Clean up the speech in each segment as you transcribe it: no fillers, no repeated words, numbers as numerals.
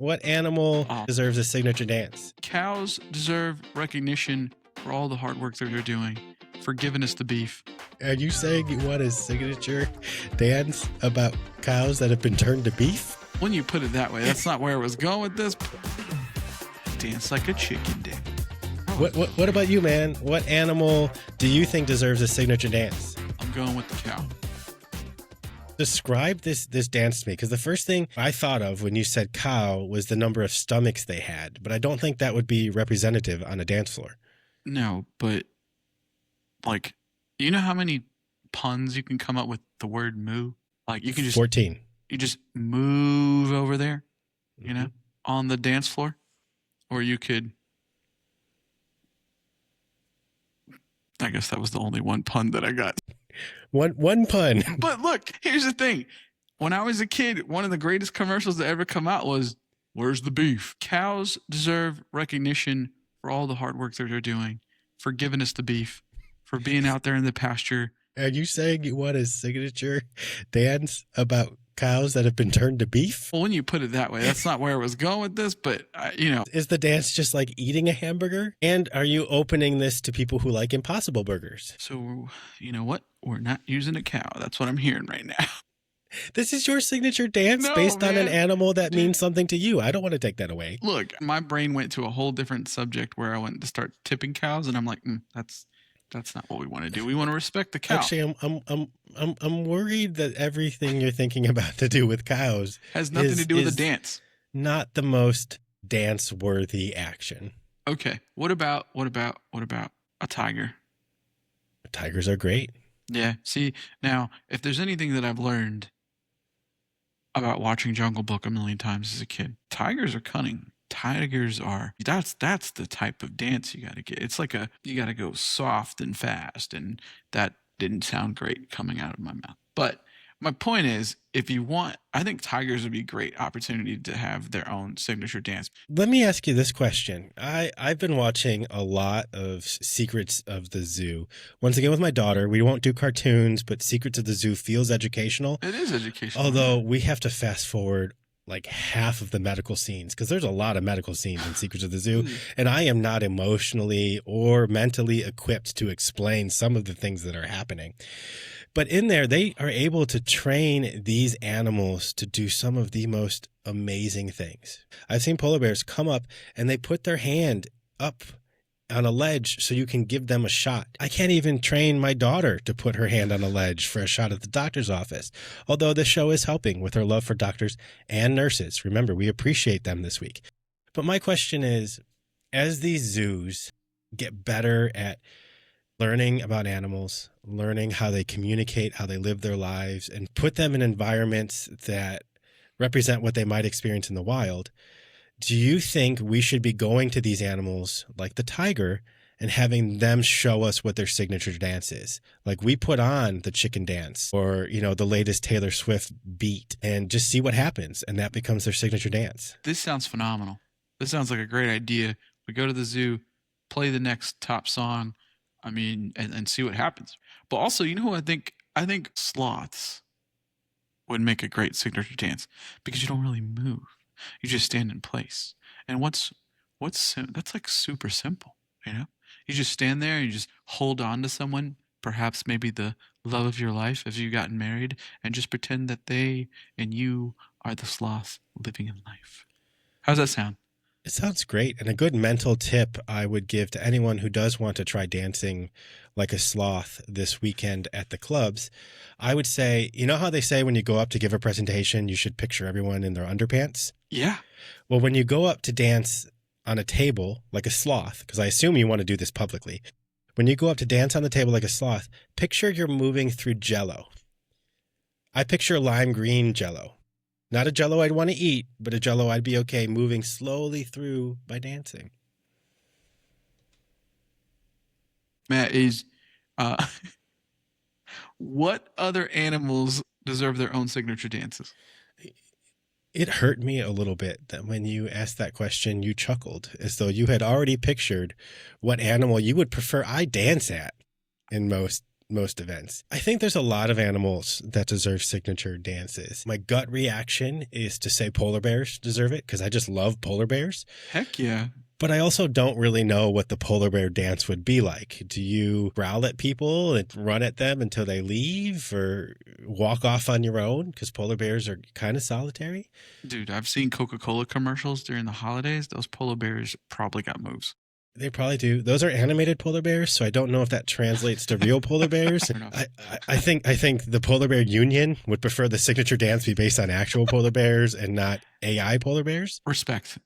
What animal Oh. deserves a signature dance? Cows deserve recognition for all the hard work that they're doing, for giving us the beef. Are you saying you want a signature dance about cows that have been turned to beef? When you put it that way, that's not where I was going with this. Dance like a chicken did. What about you, man? What animal do you think deserves a signature dance? I'm going with the cow. Describe this dance to me, because the first thing I thought of when you said cow was the number of stomachs they had, but I don't think that would be representative on a dance floor. No, but like, you know how many puns you can come up with the word moo? Like you can just 14. You just move over there, you know, on the dance floor, or you could. I guess that was the only one pun that I got. One pun. But look, here's the thing. When I was a kid, one of the greatest commercials that ever come out was, "Where's the beef?" Cows deserve recognition for all the hard work that they're doing, for giving us the beef, for being out there in the pasture. Are you saying you want a signature dance about cows that have been turned to beef? Well, when you put it that way, that's not where I was going with this, but Is the dance just like eating a hamburger? And are you opening this to people who like Impossible Burgers? So, you know what? We're not using a cow. That's what I'm hearing right now. This is your signature dance based on an animal that means something to you. I don't want to take that away. Look, my brain went to a whole different subject where I went to start tipping cows, and I'm like, that's not what we want to do. We want to respect the cow. Actually, I'm worried that everything you're thinking about to do with cows has nothing to do with the dance. Not the most dance-worthy action. Okay. What about a tiger? Tigers are great. Yeah. See, now, if there's anything that I've learned about watching Jungle Book a million times as a kid, tigers are cunning. Tigers are, that's the type of dance you got to get. It's like you got to go soft and fast, and that didn't sound great coming out of my mouth. But my point is, if you want, I think tigers would be a great opportunity to have their own signature dance. Let me ask you this question. I've been watching a lot of Secrets of the Zoo. Once again, with my daughter, we won't do cartoons, but Secrets of the Zoo feels educational. It is educational. Although we have to fast forward like half of the medical scenes, because there's a lot of medical scenes in Secrets of the Zoo, and I am not emotionally or mentally equipped to explain some of the things that are happening. But in there, they are able to train these animals to do some of the most amazing things. I've seen polar bears come up and they put their hand up on a ledge so you can give them a shot. I can't even train my daughter to put her hand on a ledge for a shot at the doctor's office, although the show is helping with her love for doctors and nurses. Remember, we appreciate them this week. But my question is, as these zoos get better at learning about animals, learning how they communicate, how they live their lives, and put them in environments that represent what they might experience in the wild, do you think we should be going to these animals like the tiger and having them show us what their signature dance is? Like we put on the chicken dance or, the latest Taylor Swift beat and just see what happens. And that becomes their signature dance. This sounds phenomenal. This sounds like a great idea. We go to the zoo, play the next top song, and see what happens. But also, you know who I think sloths would make a great signature dance, because you don't really move. You just stand in place. And that's like super simple, You just stand there and you just hold on to someone, perhaps maybe the love of your life if you've gotten married, and just pretend that they and you are the sloth living in life. How's that sound? It sounds great. And a good mental tip I would give to anyone who does want to try dancing like a sloth this weekend at the clubs, I would say, you know how they say when you go up to give a presentation, you should picture everyone in their underpants? Yeah. Well, when you go up to dance on a table like a sloth, because I assume you want to do this publicly, when you go up to dance on the table like a sloth, picture you're moving through Jell-O. I picture lime green Jell-O. Not a Jell-O I'd want to eat, but a Jell-O I'd be okay moving slowly through by dancing. Matt, what other animals deserve their own signature dances? It hurt me a little bit that when you asked that question, you chuckled as though you had already pictured what animal you would prefer I dance at in most most events. I think there's a lot of animals that deserve signature dances. My gut reaction is to say polar bears deserve it because I just love polar bears. Heck yeah. But I also don't really know what the polar bear dance would be like. Do you growl at people and run at them until they leave or walk off on your own? Because polar bears are kind of solitary. Dude, I've seen Coca-Cola commercials during the holidays. Those polar bears probably got moves. They probably do. Those are animated polar bears, so I don't know if that translates to real polar bears. I think the Polar Bear Union would prefer the signature dance be based on actual polar bears and not AI polar bears. Respect.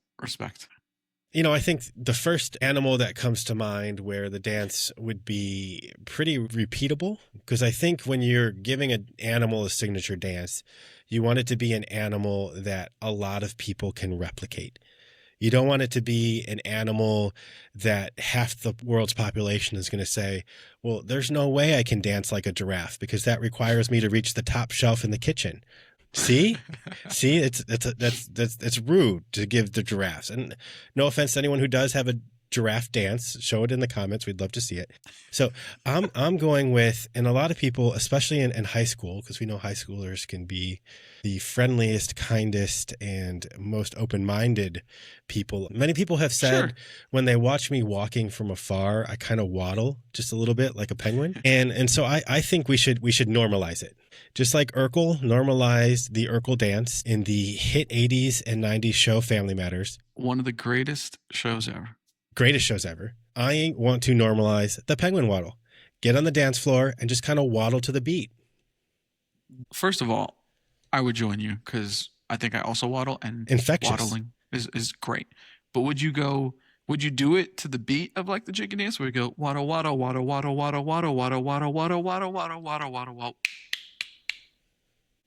You know, I think the first animal that comes to mind where the dance would be pretty repeatable, because I think when you're giving an animal a signature dance, you want it to be an animal that a lot of people can replicate. You don't want it to be an animal that half the world's population is going to say, well, there's no way I can dance like a giraffe because that requires me to reach the top shelf in the kitchen. See, it's rude to give the giraffes. And no offense to anyone who does have a giraffe dance, show it in the comments. We'd love to see it. So I'm going with, and a lot of people, especially in high school, because we know high schoolers can be the friendliest, kindest, and most open-minded people. Many people have said when they watch me walking from afar, I kind of waddle just a little bit like a penguin. And so I think we should normalize it. Just like Urkel normalized the Urkel dance in the hit 80s and 90s show Family Matters. One of the greatest shows ever. Greatest shows ever. I want to normalize the penguin waddle. Get on the dance floor and just kind of waddle to the beat. First of all, I would join you because I think I also waddle, and infectious. Waddling is great. But would you do it to the beat of like the chicken dance where you go waddle, waddle, waddle, waddle, waddle, waddle, waddle, waddle, waddle, waddle, waddle, waddle, waddle, waddle.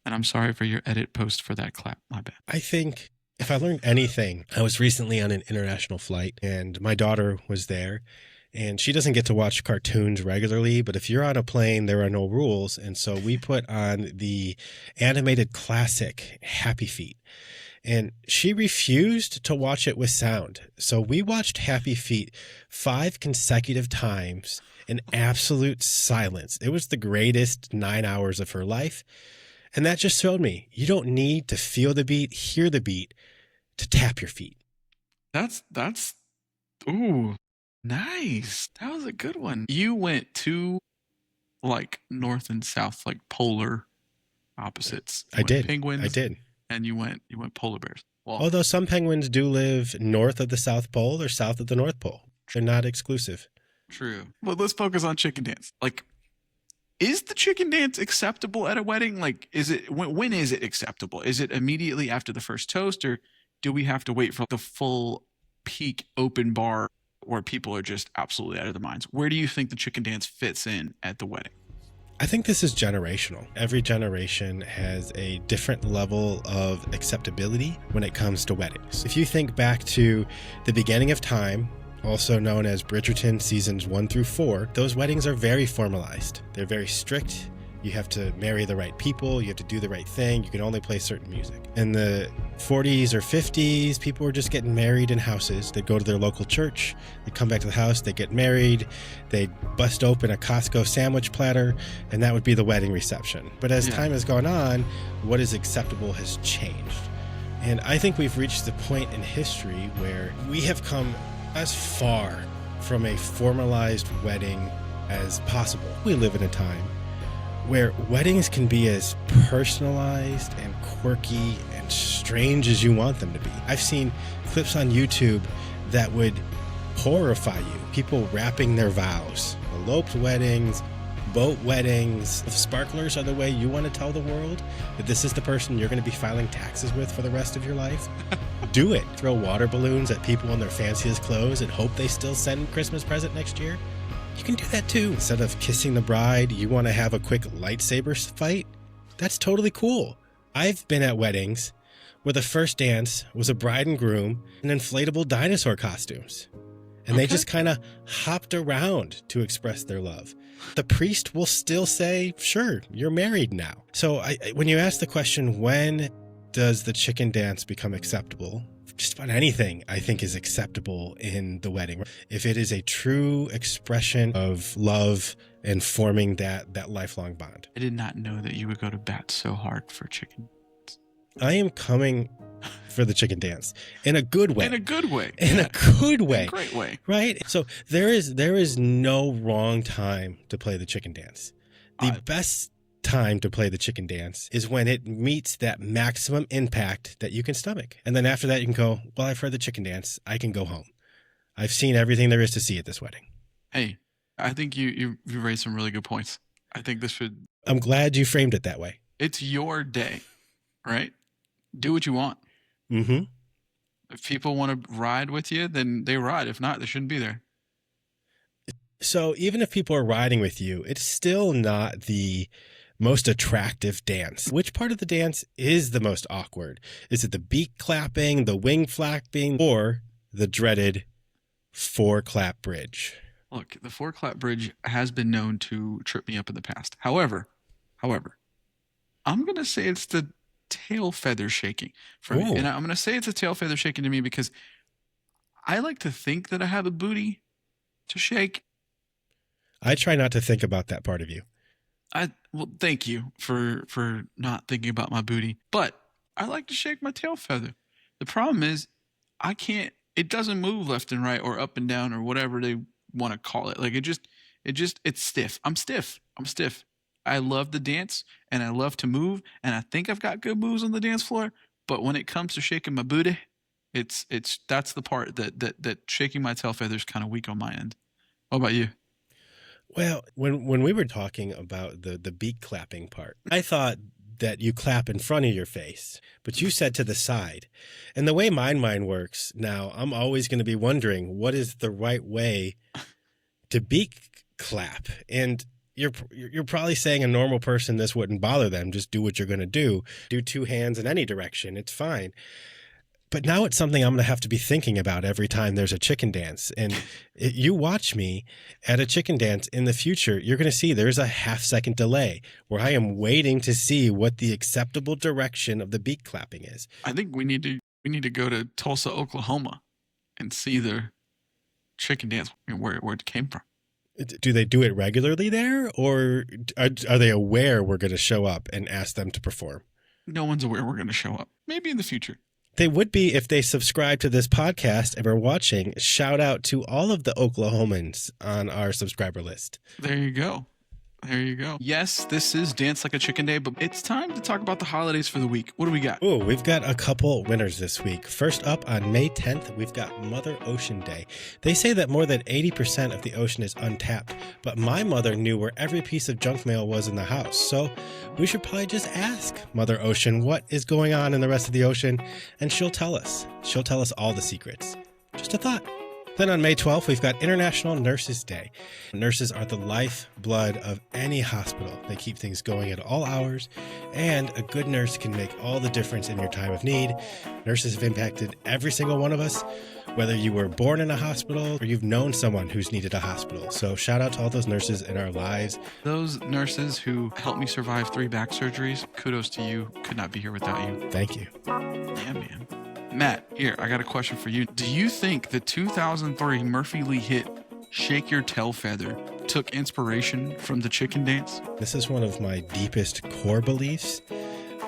And I'm sorry for your edit post for that clap. My bad. I think if I learned anything, I was recently on an international flight and my daughter was there, and she doesn't get to watch cartoons regularly, but if you're on a plane, there are no rules. And so we put on the animated classic Happy Feet, and she refused to watch it with sound. So we watched Happy Feet 5 consecutive times in absolute silence. It was the greatest 9 hours of her life. And that just showed me you don't need to feel the beat, hear the beat to tap your feet. That's ooh, nice. That was a good one. You went to like north and south, like polar opposites. I did. Penguins. I did. And you went polar bears. Well, although some penguins do live north of the South Pole or south of the North Pole. They're not exclusive. True. Well, let's focus on chicken dance. Like, is the chicken dance acceptable at a wedding? Like, is it when is it acceptable? Is it immediately after the first toast, or do we have to wait for the full peak open bar where people are just absolutely out of their minds? Where do you think the chicken dance fits in at the wedding? I think this is generational. Every generation has a different level of acceptability when it comes to weddings. If you think back to the beginning of time, also known as Bridgerton seasons 1 through 4, those weddings are very formalized. They're very strict. You have to marry the right people. You have to do the right thing. You can only play certain music. In the 40s or 50s, people were just getting married in houses. They'd go to their local church. They'd come back to the house. They'd get married. They'd bust open a Costco sandwich platter, and that would be the wedding reception. But as time has gone on, what is acceptable has changed. And I think we've reached the point in history where we have come as far from a formalized wedding as possible. We live in a time where weddings can be as personalized and quirky and strange as you want them to be. I've seen clips on YouTube that would horrify you. People wrapping their vows, eloped weddings, boat weddings. If sparklers are the way you want to tell the world that this is the person you're going to be filing taxes with for the rest of your life, do it. Throw water balloons at people in their fanciest clothes and hope they still send Christmas present next year. You can do that too. Instead of kissing the bride, you want to have a quick lightsaber fight? That's totally cool. I've been at weddings where the first dance was a bride and groom in inflatable dinosaur costumes. And they just kind of hopped around to express their love. The priest will still say, sure, you're married now. So when you ask the question, when does the chicken dance become acceptable? just about anything I think is acceptable in the wedding. If it is a true expression of love and forming that lifelong bond. I did not know that you would go to bat so hard for chicken. I am coming for the chicken dance in a good way. In a good way. In a good way. In a great way. Right? So there is no wrong time to play the chicken dance. The best time to play the chicken dance is when it meets that maximum impact that you can stomach. And then after that, you can go, well, I've heard the chicken dance. I can go home. I've seen everything there is to see at this wedding. Hey, I think you raised some really good points. I think this should... I'm glad you framed it that way. It's your day, right? Do what you want. Mm-hmm. If people want to ride with you, then they ride. If not, they shouldn't be there. So even if people are riding with you, it's still not the most attractive dance. Which part of the dance is the most awkward? Is it the beak clapping, the wing flapping, or the dreaded 4-clap bridge? Look, the 4-clap bridge has been known to trip me up in the past. However, I'm going to say it's the tail feather shaking for me. And I'm going to say it's a tail feather shaking to me because I like to think that I have a booty to shake. I try not to think about that part of you. Well, thank you for not thinking about my booty, but I like to shake my tail feather. The problem is I can't, it doesn't move left and right or up and down or whatever they want to call it. Like it's stiff. I'm stiff. I love the dance and I love to move and I think I've got good moves on the dance floor, but when it comes to shaking my booty, that's the part that shaking my tail feather is kind of weak on my end. How about you? Well, when we were talking about the beak clapping part, I thought that you clap in front of your face, but you said to the side. And the way my mind works now, I'm always going to be wondering what is the right way to beak clap. And you're probably saying a normal person, this wouldn't bother them. Just do what you're going to do. Do 2 hands in any direction. It's fine. But now it's something I'm going to have to be thinking about every time there's a chicken dance. And you watch me at a chicken dance in the future, you're going to see there's a half-second delay where I am waiting to see what the acceptable direction of the beak clapping is. I think we need to go to Tulsa, Oklahoma and see the chicken dance where it came from. Do they do it regularly there, or are they aware we're going to show up and ask them to perform? No one's aware we're going to show up. Maybe in the future. They would be if they subscribe to this podcast and are watching. Shout out to all of the Oklahomans on our subscriber list. There you go. Yes, this is Dance Like a Chicken Day, but it's time to talk about the holidays for the week. What do we got? Oh, we've got a couple winners this week. First up on May 10th, we've got Mother Ocean Day. They say that more than 80% of the ocean is untapped, but my mother knew where every piece of junk mail was in the house. So we should probably just ask Mother Ocean what is going on in the rest of the ocean, and she'll tell us. She'll tell us all the secrets. Just a thought. Then on May 12th, we've got International Nurses Day. Nurses are the lifeblood of any hospital. They keep things going at all hours, and a good nurse can make all the difference in your time of need. Nurses have impacted every single one of us, whether you were born in a hospital or you've known someone who's needed a hospital. So shout out to all those nurses in our lives. Those nurses who helped me survive 3 back surgeries, kudos to you. Could not be here without you. Thank you. Yeah, man. Matt, here, I got a question for you. Do you think the 2003 Murphy Lee hit Shake Your Tail Feather took inspiration from the chicken dance? This is one of my deepest core beliefs.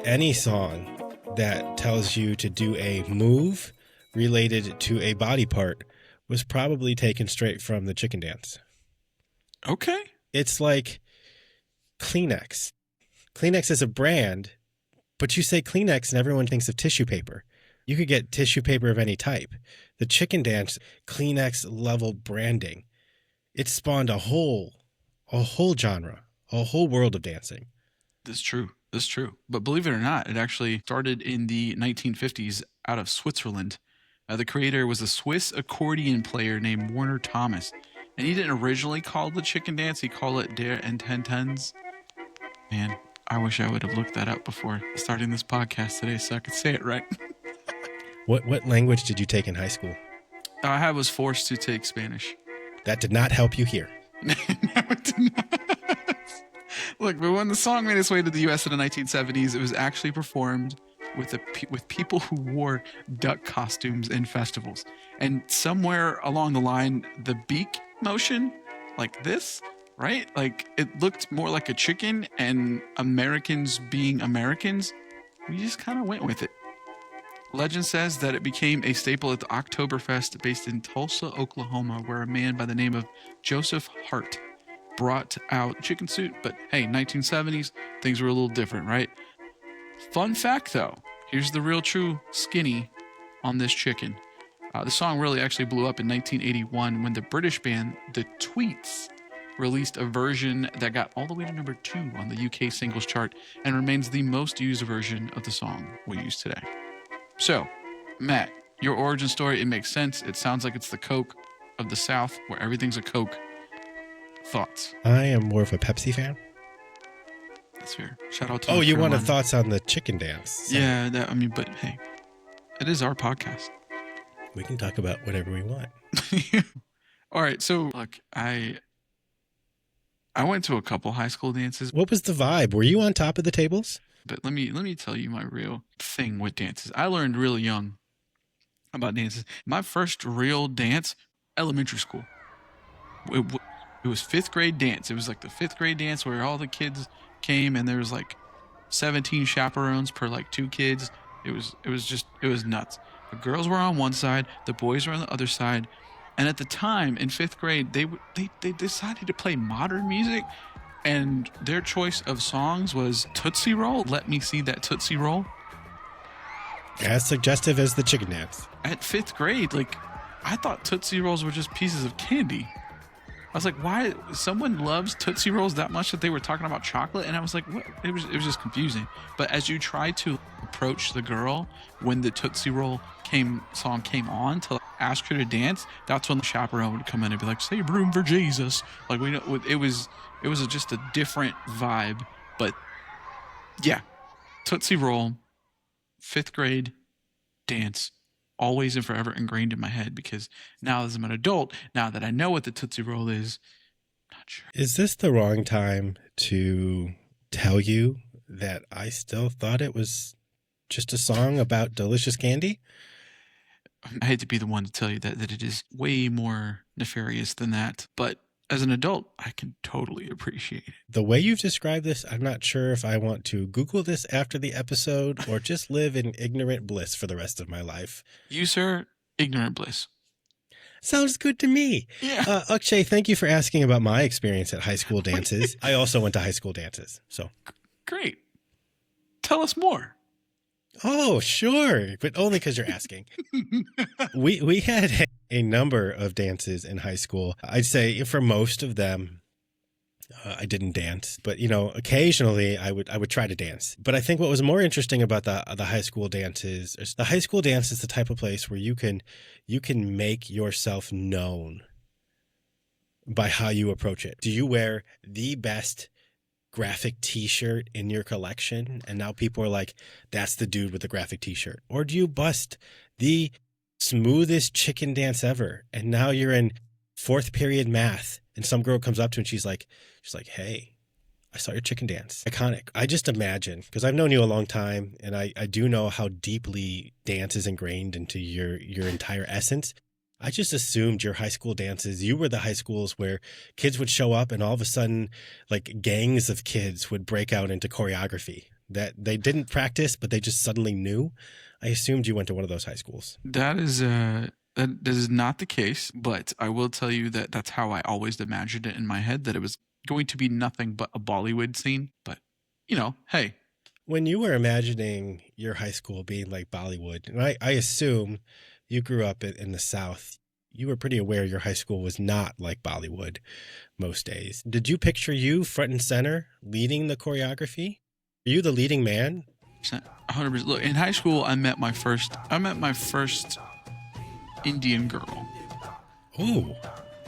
Any song that tells you to do a move related to a body part was probably taken straight from the chicken dance. Okay. It's like Kleenex. Kleenex is a brand, but you say Kleenex and everyone thinks of tissue paper. You could get tissue paper of any type. The chicken dance, Kleenex level branding, it spawned a whole genre, a whole world of dancing. That's true. But believe it or not, it actually started in the 1950s out of Switzerland. The creator was a Swiss accordion player named Werner Thomas. And he didn't originally call the chicken dance, he called it Der Intentens. Man, I wish I would have looked that up before starting this podcast today so I could say it right. What language did you take in high school? I was forced to take Spanish. That did not help you here. No, it did not. Look, but when the song made its way to the U.S. in the 1970s, it was actually performed with people who wore duck costumes in festivals. And somewhere along the line, the beak motion, like this, right? Like it looked more like a chicken, and Americans being Americans, we just kind of went with it. Legend says that it became a staple at the Oktoberfest based in Tulsa, Oklahoma, where a man by the name of Joseph Hart brought out chicken suit. But hey, 1970s, things were a little different, right? Fun fact though, here's the real true skinny on this chicken. The song really actually blew up in 1981 when the British band The Tweets released a version that got all the way to number 2 on the UK singles chart and remains the most used version of the song we use today. So, Matt, your origin story, it makes sense. It sounds like it's the Coke of the South where everything's a Coke. Thoughts? I am more of a Pepsi fan. That's fair. Shout out to Oh, you wanted thoughts on the chicken dance? So yeah, but hey, it is our podcast. we can talk about whatever we want. All right, so look, I went to a couple high school dances. What was the vibe? Were you on top of the tables? But let me tell you my real thing with dances. I learned really young about dances. My first real dance, elementary school. It was 5th grade dance. It was like the 5th grade dance where all the kids came, and there was like 17 chaperones per like 2 kids. It was nuts. The girls were on one side, the boys were on the other side. And at the time in 5th grade, they decided to play modern music, and their choice of songs was Tootsie Roll. Let me see that Tootsie Roll. As suggestive as the chicken dance. At 5th grade, like, I thought Tootsie Rolls were just pieces of candy. I was like, why? Someone loves Tootsie Rolls that much that they were talking about chocolate? And I was like, what? It was just confusing. But as you try to approach the girl when the Tootsie Roll song came on to ask her to dance, that's when the chaperone would come in and be like, "Say room for Jesus." Like, we know it was just a different vibe. But yeah, Tootsie Roll, 5th grade dance. Always and forever ingrained in my head, because now as I'm an adult, now that I know what the Tootsie Roll is, not sure. Is this the wrong time to tell you that I still thought it was just a song about delicious candy? I hate to be the one to tell you that it is way more nefarious than that, but as an adult, I can totally appreciate it. The way you've described this, I'm not sure if I want to Google this after the episode or just live in ignorant bliss for the rest of my life. You, sir, ignorant bliss. Sounds good to me. Yeah. Akshay, thank you for asking about my experience at high school dances. I also went to high school dances. So great. Tell us more. Oh, sure. But only because you're asking. We had a number of dances in high school. I'd say for most of them, I didn't dance, but occasionally I would try to dance. But I think what was more interesting about the high school dances is the high school dance is the type of place where you can make yourself known by how you approach it. Do you wear the best graphic t-shirt in your collection, and now people are like, that's the dude with the graphic t-shirt? Or do you bust the smoothest chicken dance ever, and now you're in 4th period math, and some girl comes up to you and she's like, hey, I saw your chicken dance. Iconic. I just imagine, because I've known you a long time, and I do know how deeply dance is ingrained into your entire essence. I just assumed your high school dances, you were the high schools where kids would show up and all of a sudden, like, gangs of kids would break out into choreography that they didn't practice, but they just suddenly knew. I assumed you went to one of those high schools. That is not the case, but I will tell you that that's how I always imagined it in my head, that it was going to be nothing but a Bollywood scene. But, hey. When you were imagining your high school being like Bollywood, and I assume you grew up in the South, you were pretty aware your high school was not like Bollywood most days. Did you picture you front and center leading the choreography? Are you the leading man? 100%. Look, in high school, I met my first Indian girl. Ooh.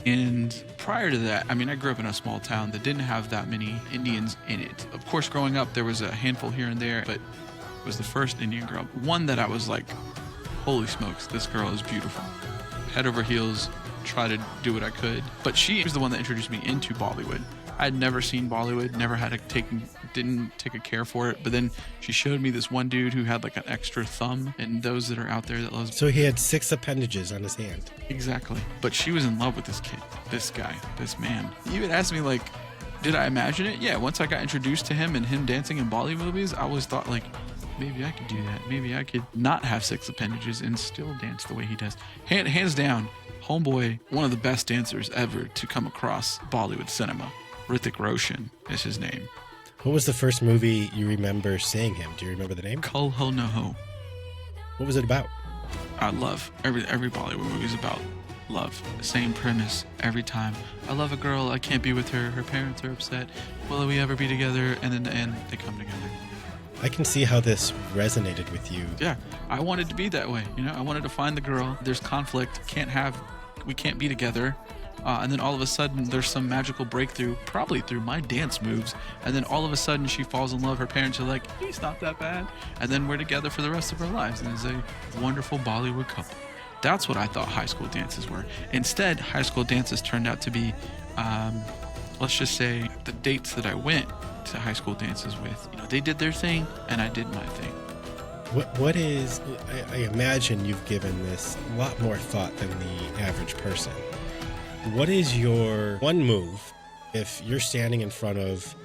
And prior to that, I grew up in a small town that didn't have that many Indians in it. Of course, growing up, there was a handful here and there, but it was the first Indian girl. One that I was like, holy smokes, this girl is beautiful. Head over heels, try to do what I could. But she was the one that introduced me into Bollywood. I'd never seen Bollywood, never had didn't take a care for it. But then she showed me this one dude who had like an extra thumb, and those that are out there that loves. So he had 6 appendages on his hand. Exactly. But she was in love with this kid, this guy, this man. You would ask me like, did I imagine it? Yeah. Once I got introduced to him and him dancing in Bollywood movies, I always thought like, maybe I could do that. Maybe I could not have 6 appendages and still dance the way he does. Hands down, homeboy, one of the best dancers ever to come across Bollywood cinema. Hrithik Roshan is his name. What was the first movie you remember seeing him? Do you remember the name? Kal Ho No Ho. What was it about? I love every Bollywood movie is about love. Same premise every time. I love a girl. I can't be with her. Her parents are upset. Will we ever be together? And in the end, they come together. I can see how this resonated with you. Yeah, I wanted to be that way. You know, I wanted to find the girl. There's conflict. We can't be together. And then all of a sudden, there's some magical breakthrough, probably through my dance moves. And then all of a sudden, she falls in love. Her parents are like, he's not that bad. And then we're together for the rest of our lives. And it's a wonderful Bollywood couple. That's what I thought high school dances were. Instead, high school dances turned out to be, let's just say, the dates that I went to high school dances with. You know, they did their thing, and I did my thing. What is, I imagine you've given this a lot more thought than the average person. What is your one move if you're standing in front of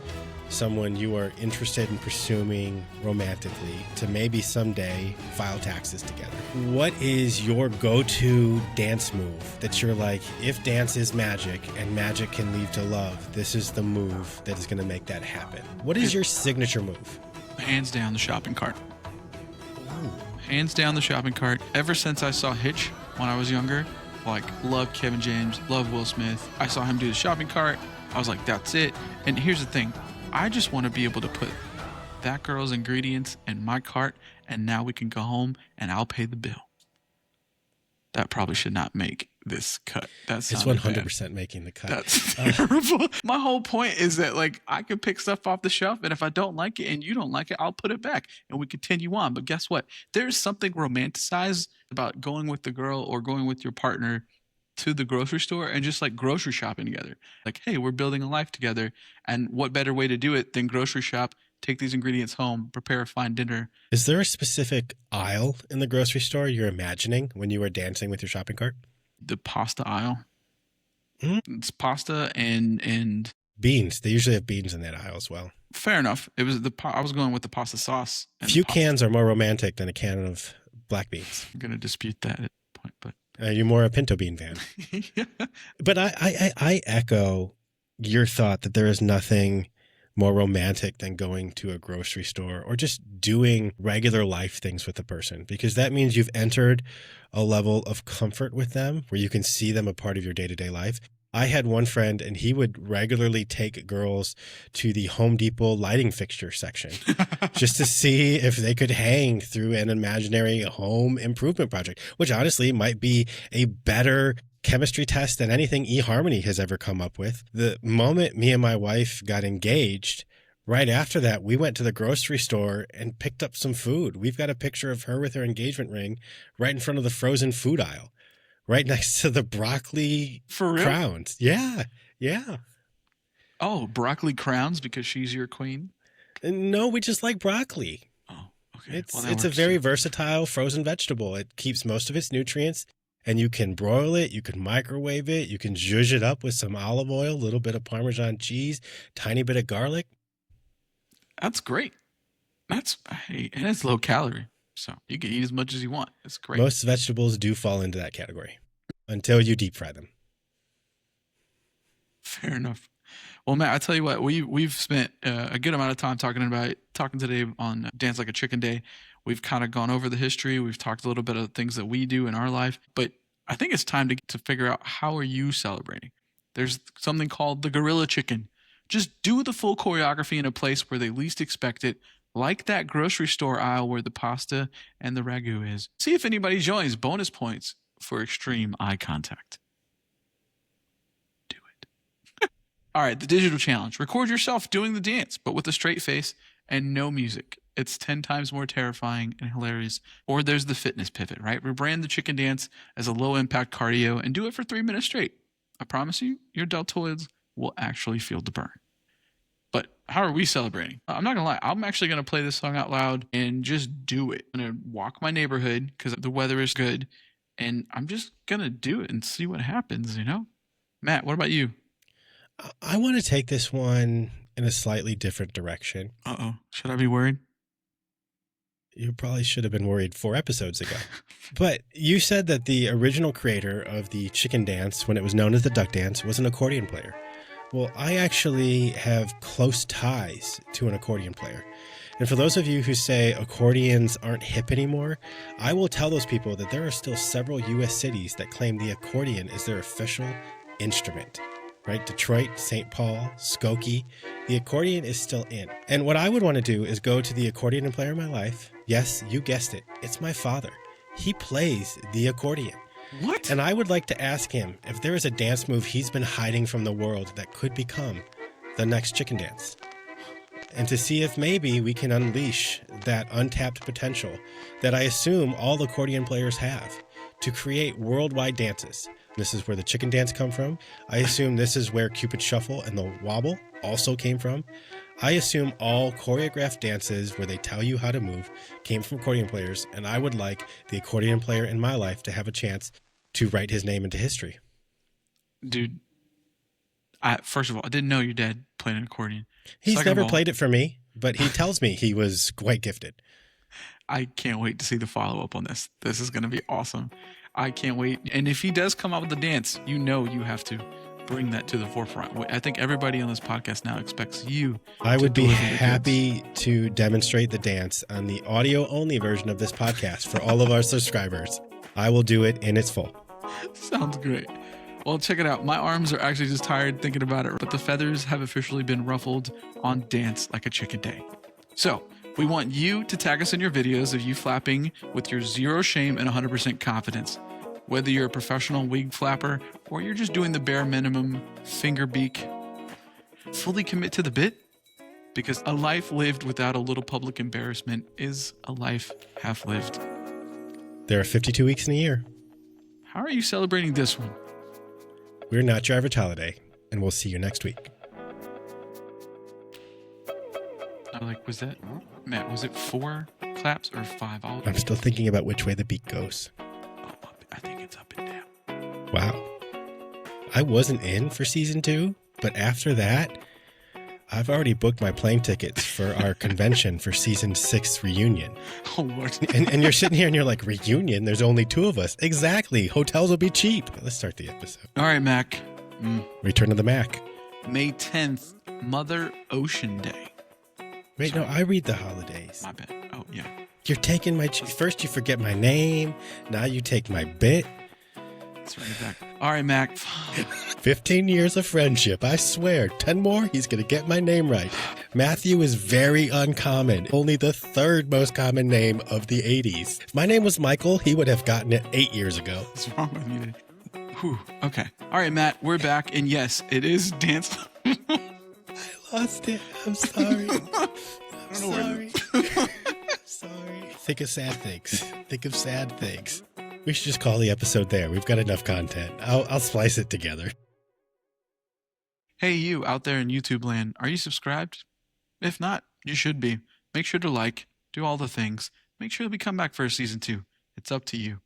someone you are interested in pursuing romantically to maybe someday file taxes together? What is your go-to dance move that you're like, if dance is magic and magic can lead to love, this is the move that is going to make that happen? What is your signature move? Hands down, the shopping cart. Hands down, the shopping cart. Ever since I saw Hitch when I was younger, like, love Kevin James, love Will Smith. I saw him do the shopping cart. I was like, that's it. And here's the thing. I just want to be able to put that girl's ingredients in my cart, and now we can go home and I'll pay the bill. That probably should not make this cut. That's It's 100% making the cut. That's terrible. My whole point is that, like, I can pick stuff off the shelf, and if I don't like it and you don't like it, I'll put it back and we continue on. But guess what? There's something romanticized about going with the girl or going with your partner to the grocery store and just like grocery shopping together. Like, hey, we're building a life together. And what better way to do it than grocery shop, take these ingredients home, prepare a fine dinner. Is there a specific aisle in the grocery store you're imagining when you were dancing with your shopping cart? The pasta aisle. Mm-hmm. It's pasta and beans. They usually have beans in that aisle as well. Fair enough. It was I was going with the pasta sauce. Few cans are more romantic than a can of black beans. I'm going to dispute that at this point, but you're more a pinto bean fan. Yeah. But I echo your thought that there is nothing more romantic than going to a grocery store or just doing regular life things with a person, because that means you've entered a level of comfort with them where you can see them a part of your day-to-day life. I had one friend, and he would regularly take girls to the Home Depot lighting fixture section just to see if they could hang through an imaginary home improvement project, which honestly might be a better chemistry test than anything eHarmony has ever come up with. The moment me and my wife got engaged, right after that, we went to the grocery store and picked up some food. We've got a picture of her with her engagement ring right in front of the frozen food aisle, right next to the broccoli crowns. Yeah. Yeah. Oh, broccoli crowns because she's your queen? No, we just like broccoli. Oh, okay. It's a very versatile frozen vegetable. It keeps most of its nutrients. And you can broil it, you can microwave it, you can zhuzh it up with some olive oil, a little bit of Parmesan cheese, tiny bit of garlic. That's great. And it's low calorie, so you can eat as much as you want. It's great. Most vegetables do fall into that category until you deep fry them. Fair enough. Well, Matt, I tell you what, we've spent a good amount of time talking today on Dance Like a Chicken Day. We've kind of gone over the history. We've talked a little bit of things that we do in our life, but I think it's time to figure out, how are you celebrating? There's something called the gorilla chicken. Just do the full choreography in a place where they least expect it, like that grocery store aisle where the pasta and the ragu is. See if anybody joins. Bonus points for extreme eye contact. Do it. All right, the digital challenge. Record yourself doing the dance, but with a straight face and no music. It's 10 times more terrifying and hilarious. Or there's the fitness pivot, right? Rebrand the chicken dance as a low-impact cardio and do it for 3 minutes straight. I promise you, your deltoids will actually feel the burn. How are we celebrating? I'm not gonna lie. I'm actually gonna play this song out loud and just do it. I'm gonna walk my neighborhood because the weather is good, and I'm just gonna do it and see what happens. Matt, what about you? I want to take this one in a slightly different direction. Should I be worried? You probably should have been worried 4 episodes ago. But you said that the original creator of the chicken dance, when it was known as the duck dance, was an accordion player. Well, I actually have close ties to an accordion player. And for those of you who say accordions aren't hip anymore, I will tell those people that there are still several U.S. cities that claim the accordion is their official instrument. Right? Detroit, St. Paul, Skokie. The accordion is still in. And what I would want to do is go to the accordion player in my life. Yes, you guessed it. It's my father. He plays the accordion. What? And I would like to ask him if there is a dance move he's been hiding from the world that could become the next chicken dance. And to see if maybe we can unleash that untapped potential that I assume all accordion players have to create worldwide dances. This is where the chicken dance come from. I assume this is where Cupid Shuffle and the Wobble also came from. I assume all choreographed dances where they tell you how to move came from accordion players, and I would like the accordion player in my life to have a chance to write his name into history. Dude, first of all, I didn't know your dad played an accordion. He's never played it for me, but he tells me he was quite gifted. I can't wait to see the follow-up on this. This is going to be awesome. I can't wait. And if he does come out with a dance, you have to bring that to the forefront. I think everybody on this podcast now expects you. I would be happy to demonstrate the dance on the audio-only version of this podcast for all of our subscribers. I will do it in its full. Sounds great. Well, check it out. My arms are actually just tired thinking about it, but the feathers have officially been ruffled on Dance Like a Chicken Day. So we want you to tag us in your videos of you flapping with your zero shame and 100% confidence. Whether you're a professional wig flapper or you're just doing the bare minimum finger beak, fully commit to the bit, because a life lived without a little public embarrassment is a life half lived. There are 52 weeks in a year. How are you celebrating this one? We're not your average holiday, and we'll see you next week. Was that, Matt, was it 4 claps or 5? I'm still thinking about which way the beat goes. I think it's up and down. Wow. I wasn't in for season 2, but after that, I've already booked my plane tickets for our convention for season 6 reunion. Oh, what? And you're sitting here and you're like, reunion? There's only 2 of us. Exactly. Hotels will be cheap. Let's start the episode. All right, Mac. Return to the Mac. May 10th, Mother Ocean Day. Wait, no, I read the holidays. My bad. Oh, yeah. You're taking my... First you forget my name. Now you take my bit. Let's run it back. All right, Mac. 15 years of friendship. I swear. 10 more, he's going to get my name right. Matthew is very uncommon. Only the 3rd most common name of the 80s. If my name was Michael, he would have gotten it 8 years ago. What's wrong with me today? Whew. Okay. All right, Matt, we're back. And yes, it is dance. I lost it. I'm sorry. I'm sorry. Sorry. Think of sad things. Think of sad things. We should just call the episode there. We've got enough content. I'll splice it together. Hey, you out there in YouTube land, are you subscribed? If not, you should be. Make sure to like, do all the things. Make sure that we come back for a season 2. It's up to you.